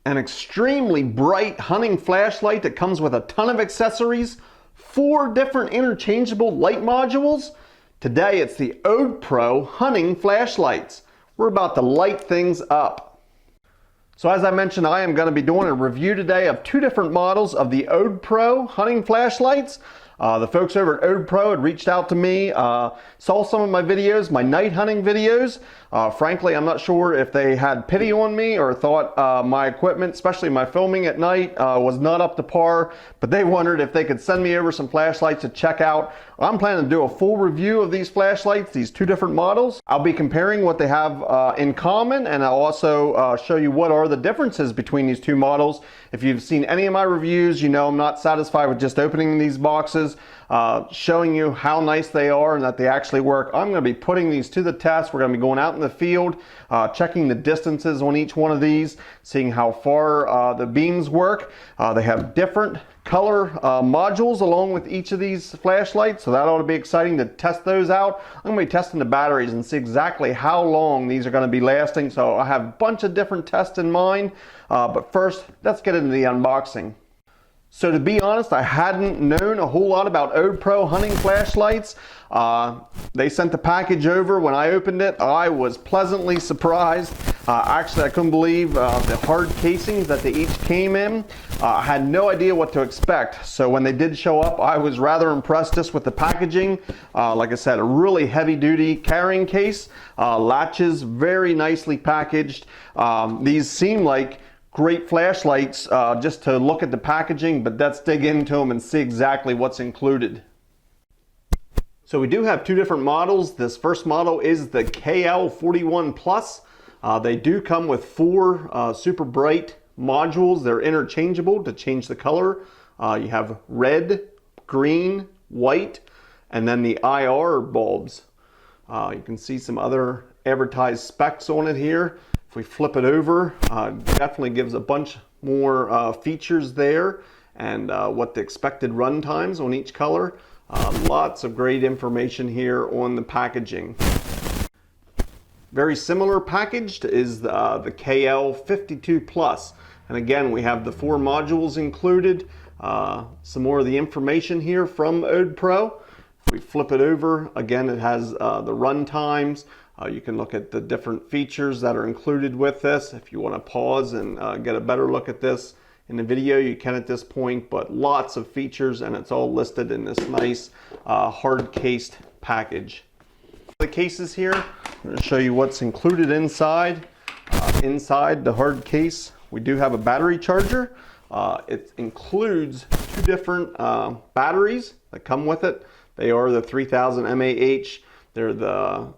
An extremely bright hunting flashlight that comes with a ton of accessories, 4 different interchangeable light modules. Today it's the Odepro hunting flashlights. We're about to light things up. So as I mentioned, I am going to be doing a review today of 2 different models of the Odepro hunting flashlights. The folks over at Odepro had reached out to me, saw some of my videos, my night hunting videos. Frankly, I'm not sure if they had pity on me or thought my equipment, especially my filming at night, was not up to par, but they wondered if they could send me over some flashlights to check out. I'm planning to do a full review of these flashlights, these 2 different models. I'll be comparing what they have in common, and I'll also show you what are the differences between these 2 models. If you've seen any of my reviews, you know I'm not satisfied with just opening these boxes, showing you how nice they are and that they actually work. I'm going to be putting these to the test. We're going to be going out in the field, checking the distances on each one of these, seeing how far the beams work. They have different color modules along with each of these flashlights, so that ought to be exciting to test those out. I'm going to be testing the batteries and see exactly how long these are going to be lasting, so I have a bunch of different tests in mind, but first let's get into the unboxing. So to be honest, I hadn't known a whole lot about Odepro hunting flashlights. They sent the package over. When I opened it, I was pleasantly surprised. Actually, I couldn't believe the hard casings that they each came in. I had no idea what to expect. So when they did show up, I was rather impressed just with the packaging. Like I said, a really heavy-duty carrying case. Latches, very nicely packaged. These seem like great flashlights just to look at the packaging, but let's dig into them and see exactly what's included. So we do have 2 different models. This first model is the KL41 Plus. They do come with 4 super bright modules. They're interchangeable to change the color. You have red, green, white, and then the IR bulbs. You can see some other advertised specs on it here. If we flip it over, definitely gives a bunch more features there and what the expected run times on each color. Lots of great information here on the packaging. Very similar packaged is the KL52 Plus. And again, we have the 4 modules included. Some more of the information here from Odepro. If we flip it over, again, it has the run times. You can look at the different features that are included with this. If you want to pause and get a better look at this in the video, you can at this point, but lots of features, and it's all listed in this nice hard cased package. The cases here, I'm going to show you what's included inside. Inside the hard case, we do have a battery charger. It includes 2 different batteries that come with it. They are the 3000 mAh. They're the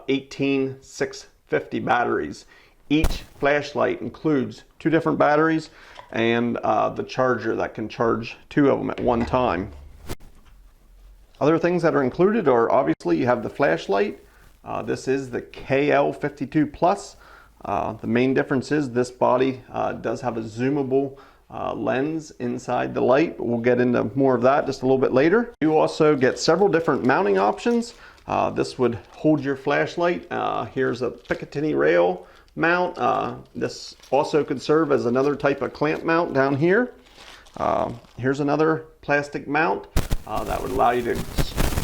18650 batteries. Each flashlight includes 2 different batteries and the charger that can charge 2 of them at one time. Other things that are included are obviously you have the flashlight. This is the KL52 Plus. The main difference is this body does have a zoomable lens inside the light, but we'll get into more of that just a little bit later. You also get several different mounting options. This would hold your flashlight. Here's a Picatinny rail mount. This also could serve as another type of clamp mount down here. Here's another plastic mount that would allow you to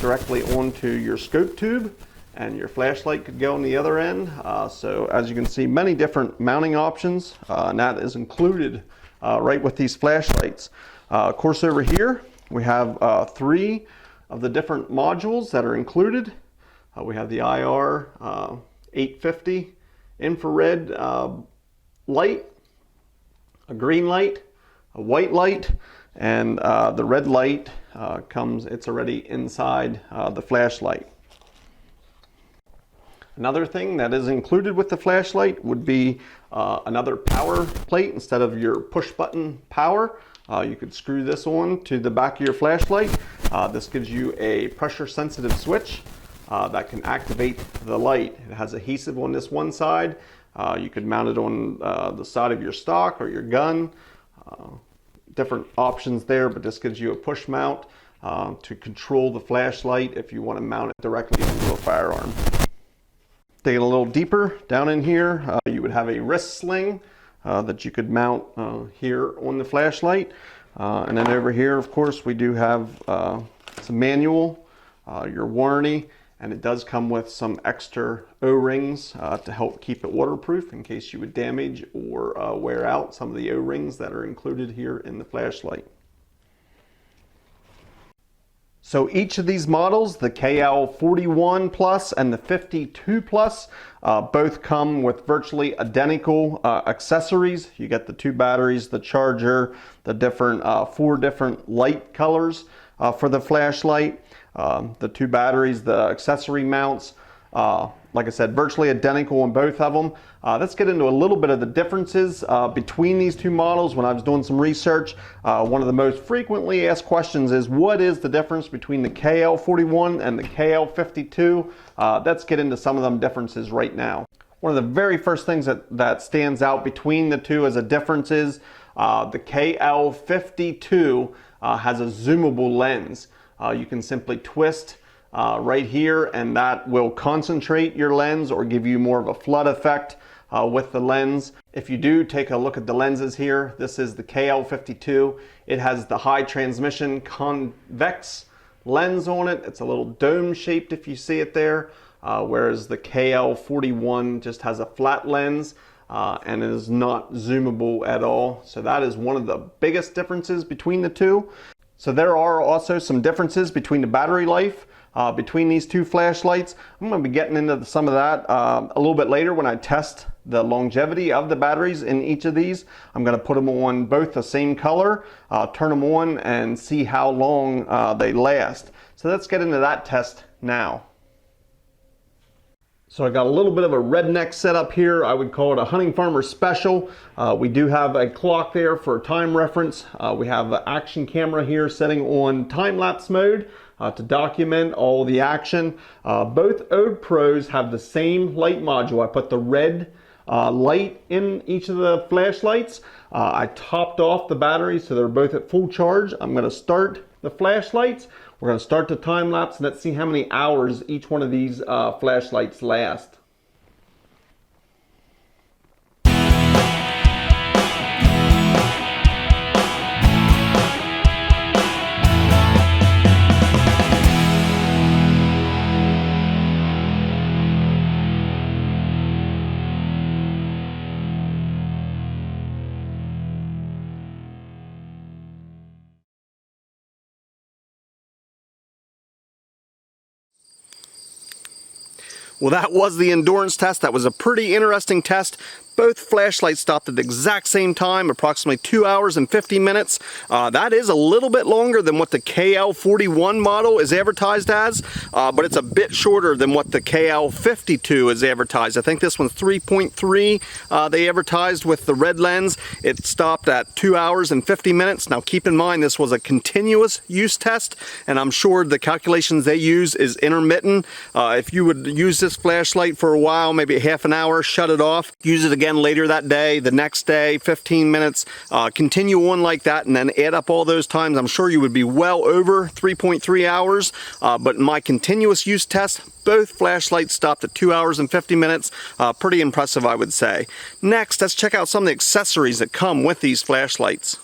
directly onto your scope tube, and your flashlight could go on the other end. So as you can see, many different mounting options, and that is included right with these flashlights. Of course, over here we have 3 of the different modules that are included. We have the IR 850 infrared light, a green light, a white light, and the red light it's already inside the flashlight. Another thing that is included with the flashlight would be another power plate. Instead of your push button power, you could screw this on to the back of your flashlight. This gives you a pressure sensitive switch that can activate the light. It has adhesive on this one side. You could mount it on the side of your stock or your gun. Different options there, but this gives you a push mount to control the flashlight if you want to mount it directly into a firearm. Digging a little deeper down in here, you would have a wrist sling. that you could mount here on the flashlight. And then over here, of course, we do have some manual, your warranty, and it does come with some extra O-rings to help keep it waterproof in case you would damage or wear out some of the O-rings that are included here in the flashlight. So each of these models, the KL41 Plus and the 52 Plus, both come with virtually identical accessories. You get the 2 batteries, the charger, the different 4 different light colors for the flashlight, the 2 batteries, the accessory mounts. Like I said, virtually identical on both of them. Let's get into a little bit of the differences between these 2 models. When I was doing some research, one of the most frequently asked questions is, what is the difference between the KL41 and the KL52? Let's get into some of them differences right now. One of the very first things that stands out between the 2 as a difference is the KL52 has a zoomable lens. You can simply twist right here, and that will concentrate your lens or give you more of a flood effect with the lens. If you do take a look at the lenses here, this is the KL52. It has the high transmission convex lens on it. It's a little dome shaped if you see it there, whereas the KL41 just has a flat lens and is not zoomable at all. So that is one of the biggest differences between the 2. So there are also some differences between the battery life between these 2 flashlights. I'm going to be getting into some of that a little bit later when I test the longevity of the batteries in each of these. I'm going to put them on both the same color, turn them on, and see how long they last. So let's get into that test now. So I got a little bit of a redneck setup here. I would call it a HuntingFarmer special. We do have a clock there for time reference. We have an action camera here setting on time-lapse mode to document all the action. Both Odepros have the same light module. I put the red light in each of the flashlights. I topped off the batteries so they're both at full charge. I'm going to start the flashlights. We're going to start the time lapse, and let's see how many hours each one of these flashlights last. Well, that was the endurance test. That was a pretty interesting test. Both flashlights stopped at the exact same time, approximately 2 hours and 50 minutes. That is a little bit longer than what the KL41 model is advertised as, but it's a bit shorter than what the KL52 is advertised. I think this one's 3.3 they advertised with the red lens. It stopped at 2 hours and 50 minutes. Now keep in mind this was a continuous use test, and I'm sure the calculations they use is intermittent. If you would use this flashlight for a while, maybe half an hour, shut it off, use it again later that day, the next day, 15 minutes, continue on like that, and then add up all those times. I'm sure you would be well over 3.3 hours, but in my continuous use test, both flashlights stopped at 2 hours and 50 minutes. Pretty impressive, I would say. Next, let's check out some of the accessories that come with these flashlights.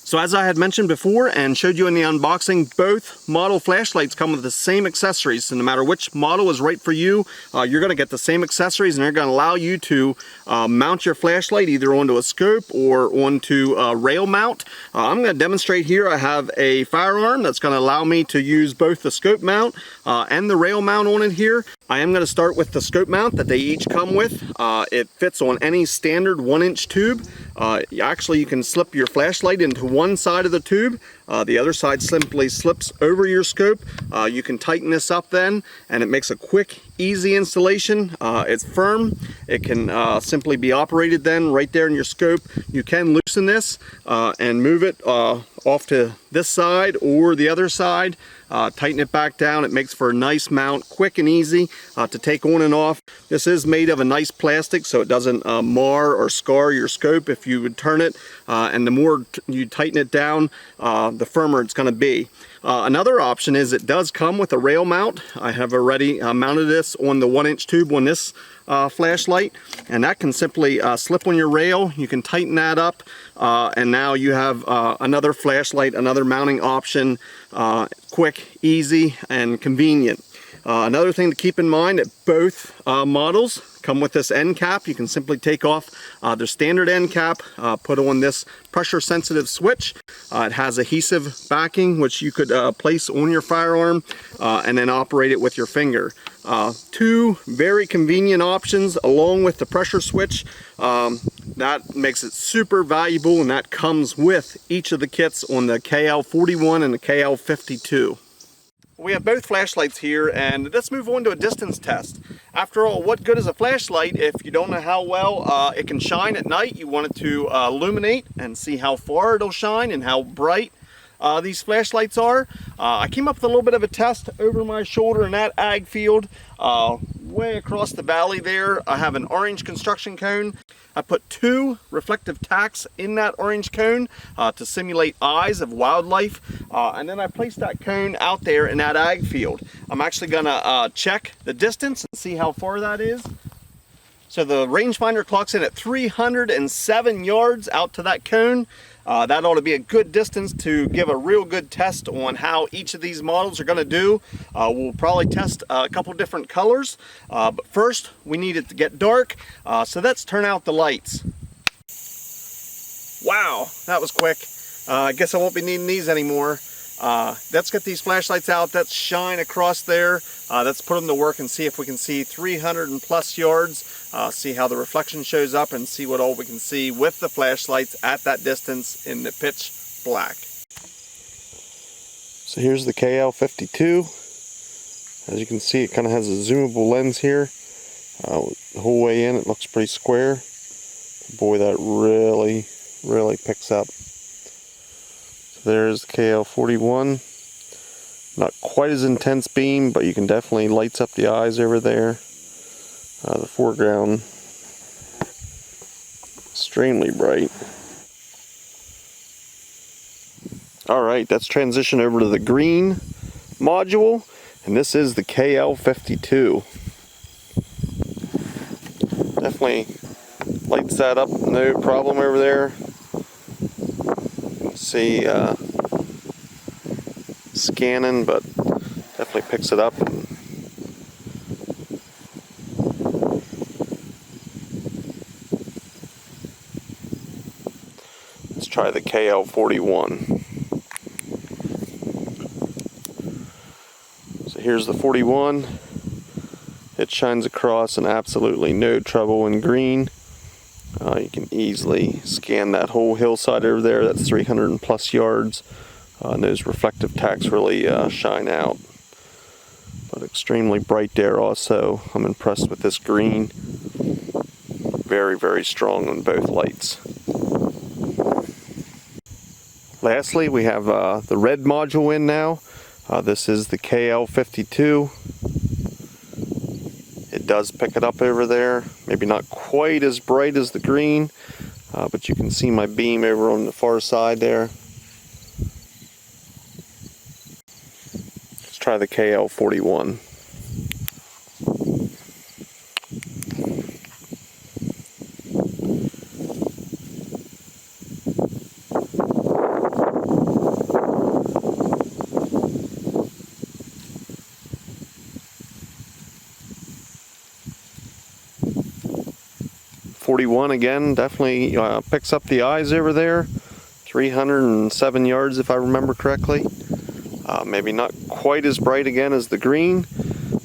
So as I had mentioned before and showed you in the unboxing, both model flashlights come with the same accessories. So no matter which model is right for you, you're going to get the same accessories, and they're going to allow you to mount your flashlight either onto a scope or onto a rail mount. I'm going to demonstrate here. I have a firearm that's going to allow me to use both the scope mount and the rail mount on it here. I am going to start with the scope mount that they each come with. It fits on any standard 1-inch tube. Actually, you can slip your flashlight into one side of the tube. The other side simply slips over your scope. You can tighten this up then, and it makes a quick, easy installation. It's firm. It can simply be operated then right there in your scope. You can loosen this and move it off to this side or the other side. Tighten it back down. It makes for a nice mount, quick and easy to take on and off. This is made of a nice plastic, so it doesn't mar or scar your scope if you would turn it, and the more you tighten it down, the firmer it's going to be. Another option is it does come with a rail mount. I have already mounted this on the 1-inch tube on this flashlight, and that can simply slip on your rail. You can tighten that up, and now you have another flashlight, another mounting option, quick, easy, and convenient. Another thing to keep in mind that both models come with this end cap. You can simply take off their standard end cap, put on this pressure sensitive switch. It has adhesive backing which you could place on your firearm and then operate it with your finger. Two very convenient options along with the pressure switch. That makes it super valuable, and that comes with each of the kits on the KL41 and the KL52. We have both flashlights here, and let's move on to a distance test. After all, what good is a flashlight if you don't know how well it can shine at night? You want it to illuminate and see how far it'll shine and how bright these flashlights are. I came up with a little bit of a test over my shoulder in that ag field. Way across the valley there, I have an orange construction cone. I put 2 reflective tacks in that orange cone to simulate eyes of wildlife, and then I placed that cone out there in that ag field. I'm actually gonna check the distance and see how far that is. So the rangefinder clocks in at 307 yards out to that cone. That ought to be a good distance to give a real good test on how each of these models are going to do. We'll probably test a couple different colors, but first we need it to get dark, so let's turn out the lights. Wow, that was quick. I guess I won't be needing these anymore. Let's get these flashlights out. Let's shine across there. Let's put them to work and see if we can see 300 and plus yards. See how the reflection shows up and see what all we can see with the flashlights at that distance in the pitch black. So here's the KL52. As you can see, it kind of has a zoomable lens here. The whole way in it looks pretty square. Boy, that really picks up. There's the KL41. Not quite as intense beam, but you can definitely lights up the eyes over there. The foreground, extremely bright. Alright, let's transition over to the green module, and this is the KL52. Definitely lights that up, no problem over there. See scanning, but definitely picks it up. Let's try the KL41. So here's the 41. It shines across and absolutely no trouble in green. You can easily scan that whole hillside over there. That's 300 and plus yards. And those reflective tacks really shine out. But extremely bright there also. I'm impressed with this green. Very strong on both lights. Lastly, we have the red module in now. This is the KL52. It does pick it up over there. Maybe not quite as bright as the green, but you can see my beam over on the far side there. Let's try the KL41. Again, definitely picks up the eyes over there. 307 yards if I remember correctly. Maybe not quite as bright again as the green,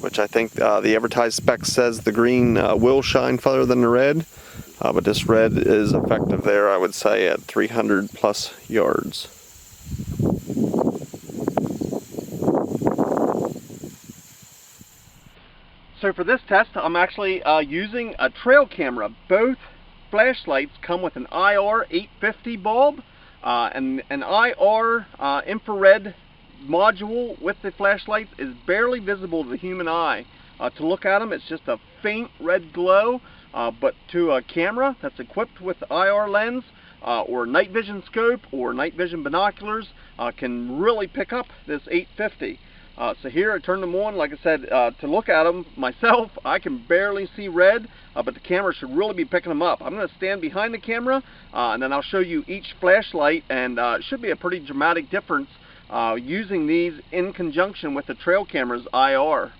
which I think the advertised spec says the green will shine further than the red, but this red is effective there, I would say, at 300 plus yards. So for this test, I'm actually using a trail camera. Both flashlights come with an IR 850 bulb and an IR infrared module with the flashlights is barely visible to the human eye. To look at them, it's just a faint red glow, but to a camera that's equipped with IR lens, or night vision scope or night vision binoculars can really pick up this 850. So here I turned them on, like I said, to look at them myself. I can barely see red, but the camera should really be picking them up. I'm going to stand behind the camera and then I'll show you each flashlight, and it should be a pretty dramatic difference using these in conjunction with the trail camera's IR.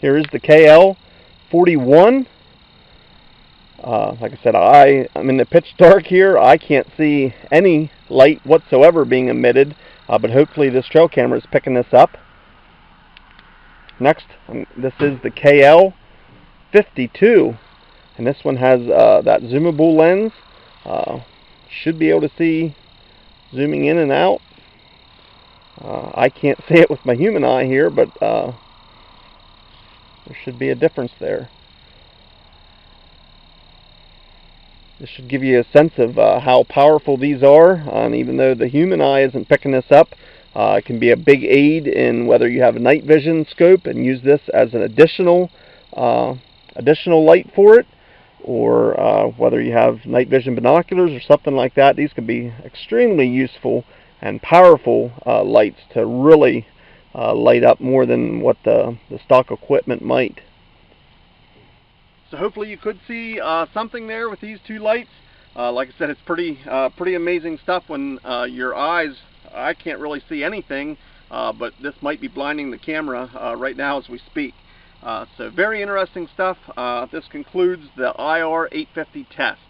Here is the KL41. Like I said, I'm in the pitch dark here. I can't see any light whatsoever being emitted, but hopefully this trail camera is picking this up. Next, this is the KL52, and this one has that zoomable lens. Should be able to see zooming in and out. I can't see it with my human eye here, but there should be a difference there. This should give you a sense of how powerful these are, and even though the human eye isn't picking this up, it can be a big aid in whether you have a night vision scope and use this as an additional light for it, or whether you have night vision binoculars or something like that. These can be extremely useful and powerful lights to really light up more than what the stock equipment might. So hopefully you could see something there with these two lights. Like I said, it's pretty amazing stuff when your eyes, I can't really see anything, but this might be blinding the camera right now as we speak. So very interesting stuff. This concludes the IR 850 test.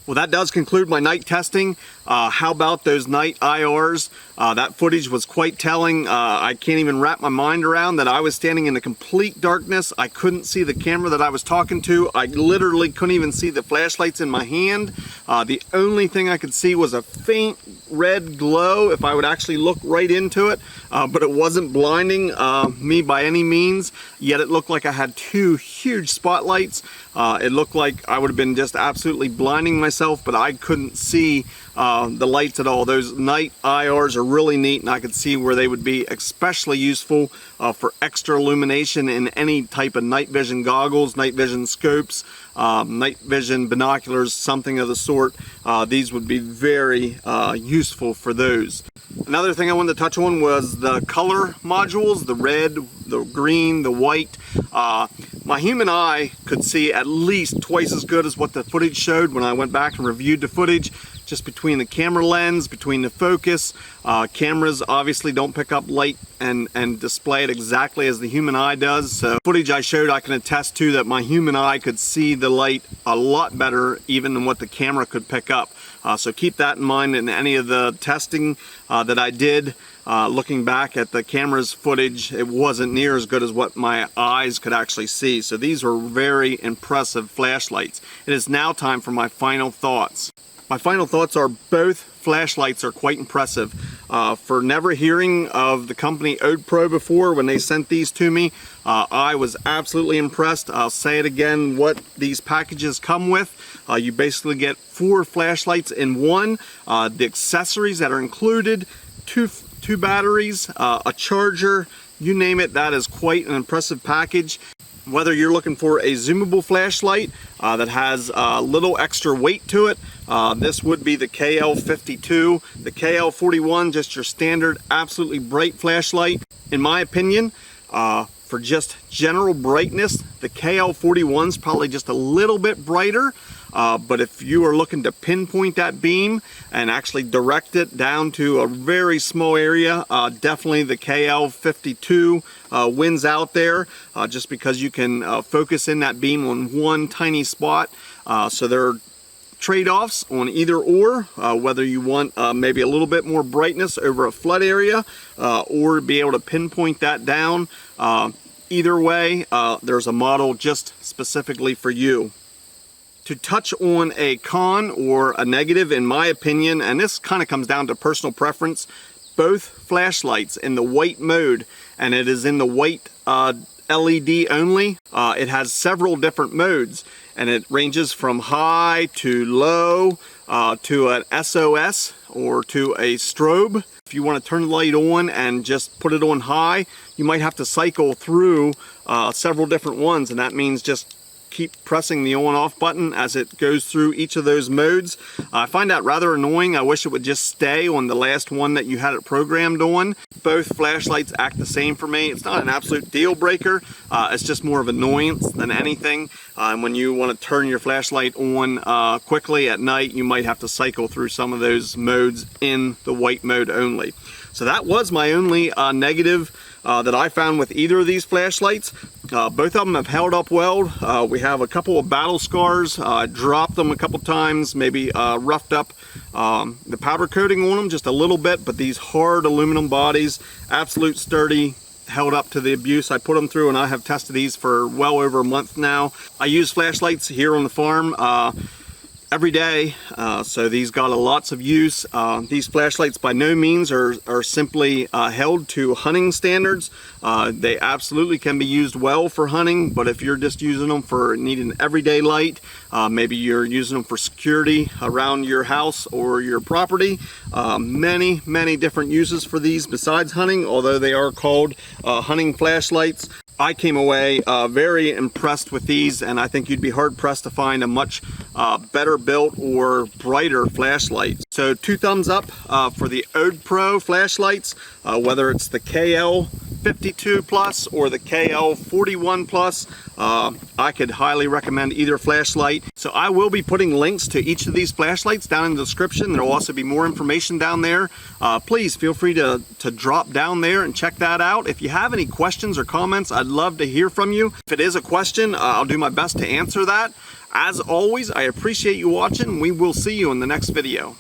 Well, that does conclude my night testing. How about those night IRs? That footage was quite telling. I can't even wrap my mind around that I was standing in the complete darkness. I couldn't see the camera that I was talking to. I literally couldn't even see the flashlights in my hand. The only thing I could see was a faint red glow if I would actually look right into it, but it wasn't blinding me by any means, yet it looked like I had two huge spotlights. It looked like I would have been just absolutely blinding myself, but I couldn't see the lights at all. Those night IRs are really neat, and I could see where they would be especially useful for extra illumination in any type of night vision goggles, night vision scopes, night vision binoculars, something of the sort. These would be very useful for those. Another thing I wanted to touch on was the color modules, the red, the green, the white. My human eye could see at least twice as good as what the footage showed when I went back and reviewed the footage, just between the camera lens, between the focus. Cameras obviously don't pick up light and display it exactly as the human eye does. So footage I showed, I can attest to that my human eye could see the light a lot better even than what the camera could pick up. So keep that in mind in any of the testing that I did. Looking back at the camera's footage, it wasn't near as good as what my eyes could actually see. So these were very impressive flashlights. It is now time for my final thoughts. My final thoughts are both flashlights are quite impressive. For never hearing of the company Odepro before, when they sent these to me, I was absolutely impressed. I'll say it again, what these packages come with. You basically get 4 flashlights in one, the accessories that are included, two batteries, a charger, you name it. That is quite an impressive package. Whether you're looking for a zoomable flashlight that has a little extra weight to it, this would be the KL52. The KL41, just your standard absolutely bright flashlight. In my opinion, for just general brightness, the KL41 is probably just a little bit brighter. But if you are looking to pinpoint that beam and actually direct it down to a very small area, definitely the KL52 wins out there, just because you can focus in that beam on one tiny spot. So there are trade-offs on either or, whether you want maybe a little bit more brightness over a flood area or be able to pinpoint that down. Either way, there's a model just specifically for you. To touch on a con or a negative, in my opinion, and this kind of comes down to personal preference, both flashlights in the white mode, and it is in the white LED only. It has several different modes, and it ranges from high to low, to an SOS or to a strobe. If you want to turn the light on and just put it on high, you might have to cycle through several different ones, and that means just keep pressing the on-off button as it goes through each of those modes. I find that rather annoying. I wish it would just stay on the last one that you had it programmed on. Both flashlights act the same for me. It's not an absolute deal breaker. It's just more of annoyance than anything. And when you want to turn your flashlight on quickly at night, you might have to cycle through some of those modes in the white mode only. So that was my only negative that I found with either of these flashlights. Both of them have held up well. We have a couple of battle scars. I dropped them a couple times, maybe roughed up the powder coating on them just a little bit, but these hard aluminum bodies, absolute sturdy, held up to the abuse I put them through, and I have tested these for well over a month now. I use flashlights here on the farm every day, so these got lots of use. These flashlights by no means are simply held to hunting standards. They absolutely can be used well for hunting, but if you're just using them for needing everyday light, maybe you're using them for security around your house or your property, many different uses for these besides hunting, although they are called hunting flashlights. I came away very impressed with these, and I think you'd be hard pressed to find a much better built or brighter flashlight. So 2 thumbs up for the Odepro flashlights, whether it's the KL52 Plus or the KL41 Plus. I could highly recommend either flashlight. So I will be putting links to each of these flashlights down in the description. There will also be more information down there. Please feel free to drop down there and check that out. If you have any questions or comments, I'd love to hear from you. If it is a question, I'll do my best to answer that. As always, I appreciate you watching. We will see you in the next video.